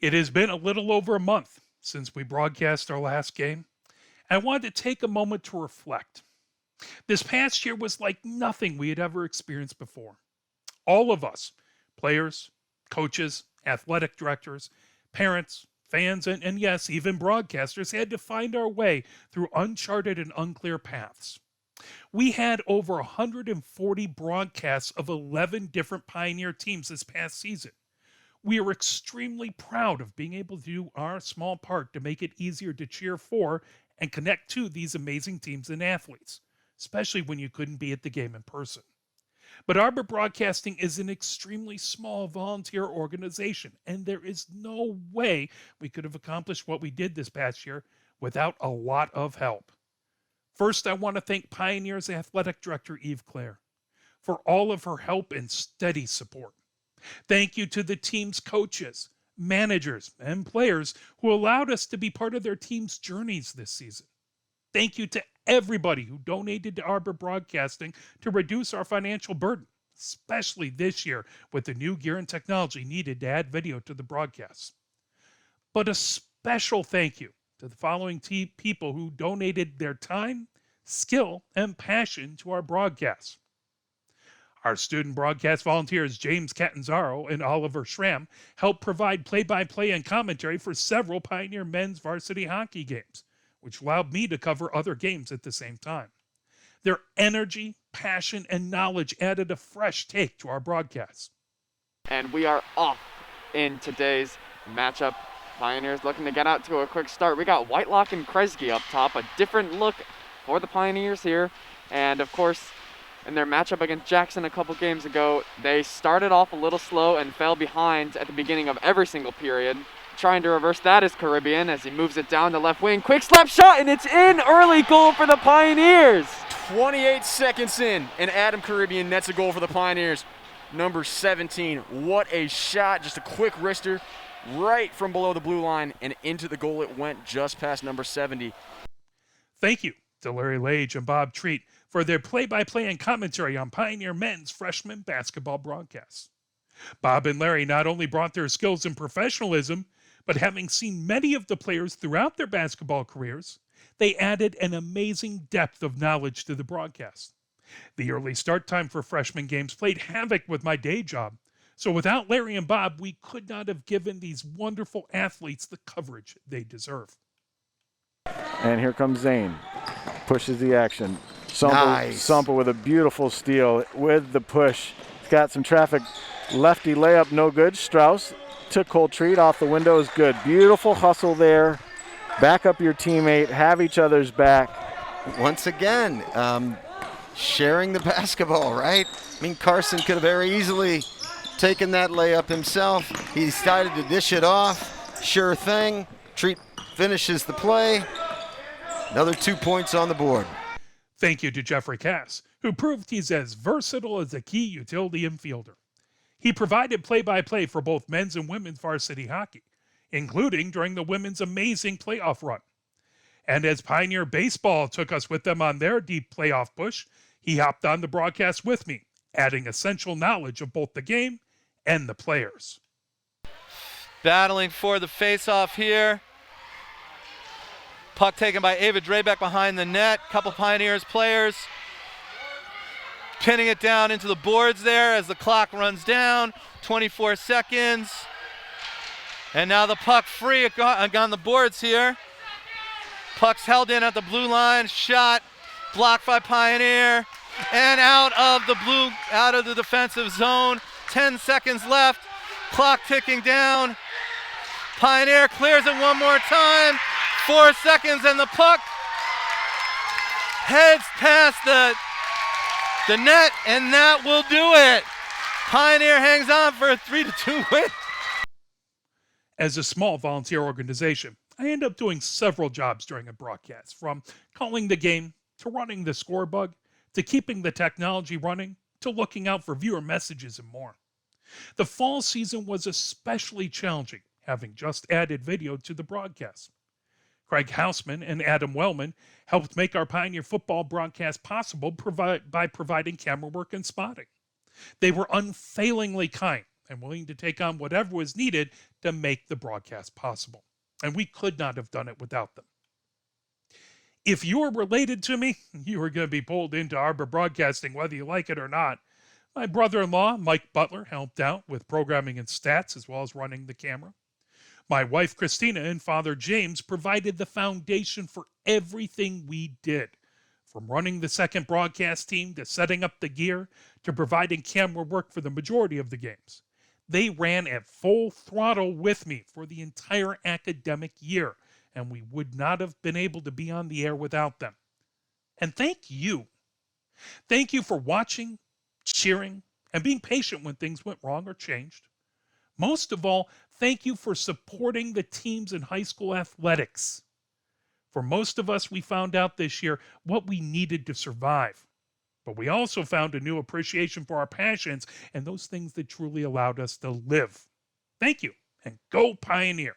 It has been a little over a month since we broadcast our last game. I wanted to take a moment to reflect. This past year was like nothing we had ever experienced before. All of us, players, coaches, athletic directors, parents, fans, and yes, even broadcasters, had to find our way through uncharted and unclear paths. We had over 140 broadcasts of 11 different Pioneer teams this past season. We are extremely proud of being able to do our small part to make it easier to cheer for and connect to these amazing teams and athletes, especially when you couldn't be at the game in person. But Arbor Broadcasting is an extremely small volunteer organization, and there is no way we could have accomplished what we did this past year without a lot of help. First, I want to thank Pioneers Athletic Director Eve Clare for all of her help and steady support. Thank you to the team's coaches, managers, and players who allowed us to be part of their team's journeys this season. Thank you to everybody who donated to Arbor Broadcasting to reduce our financial burden, especially this year with the new gear and technology needed to add video to the broadcasts. But a special thank you to the following people who donated their time, skill, and passion to our broadcasts. Our student broadcast volunteers James Catanzaro and Oliver Schramm helped provide play-by-play and commentary for several Pioneer men's varsity hockey games, which allowed me to cover other games at the same time. Their energy, passion, and knowledge added a fresh take to our broadcasts. And we are off in today's matchup. Pioneers looking to get out to a quick start. We got Whitelock and Kresge up top, a different look for the Pioneers here. And of course, in their matchup against Jackson a couple games ago, they started off a little slow and fell behind at the beginning of every single period. Trying to reverse that is Caribbean as he moves it down the left wing. Quick slap shot, and it's in. Early goal for the Pioneers. 28 seconds in, and Adam Caribbean nets a goal for the Pioneers. Number 17, what a shot. Just a quick wrister right from below the blue line and into the goal it went, just past number 70. Thank you to Larry Lage and Bob Treat for their play-by-play and commentary on Pioneer men's freshman basketball broadcasts. Bob and Larry not only brought their skills and professionalism, but having seen many of the players throughout their basketball careers, they added an amazing depth of knowledge to the broadcast. The early start time for freshman games played havoc with my day job, so without Larry and Bob, we could not have given these wonderful athletes the coverage they deserve. And here comes Zane. Pushes the action. Nice. Sumper with a beautiful steal with the push. He's got some traffic. Lefty layup, no good. Strauss took cold treat off the window is good. Beautiful hustle there. Back up your teammate. Have each other's back. Once again, sharing the basketball, right? I mean, Carson could have very easily taken that layup himself. He decided to dish it off. Sure thing. Treat finishes the play. Another 2 points on the board. Thank you to Jeffrey Cass, who proved he's as versatile as a key utility infielder. He provided play-by-play for both men's and women's varsity hockey, including during the women's amazing playoff run. And as Pioneer Baseball took us with them on their deep playoff push, he hopped on the broadcast with me, adding essential knowledge of both the game and the players. Battling for the face-off here. Puck taken by Ava Drebeck behind the net. Couple Pioneers players pinning it down into the boards there as the clock runs down. 24 seconds. And now the puck free on the boards here. Puck's held in at the blue line. Shot blocked by Pioneer. And out of the defensive zone. 10 seconds left. Clock ticking down. Pioneer clears it one more time. 4 seconds and the puck heads past the net, and that will do it. Pioneer hangs on for a 3-2 win. As a small volunteer organization, I end up doing several jobs during a broadcast, from calling the game, to running the score bug, to keeping the technology running, to looking out for viewer messages and more. The fall season was especially challenging, having just added video to the broadcast. Craig Hausman and Adam Wellman helped make our Pioneer football broadcast possible by providing camera work and spotting. They were unfailingly kind, and willing to take on whatever was needed to make the broadcast possible. And we could not have done it without them. If you're related to me, you are going to be pulled into Arbor Broadcasting whether you like it or not. My brother-in-law, Mike Butler, helped out with programming and stats as well as running the camera. My wife, Christina, and father, James, provided the foundation for everything we did, from running the second broadcast team to setting up the gear to providing camera work for the majority of the games. They ran at full throttle with me for the entire academic year, and we would not have been able to be on the air without them. And thank you. Thank you for watching, cheering, and being patient when things went wrong or changed. Most of all, thank you for supporting the teams in high school athletics. For most of us, we found out this year what we needed to survive. But we also found a new appreciation for our passions and those things that truly allowed us to live. Thank you, and go Pioneer!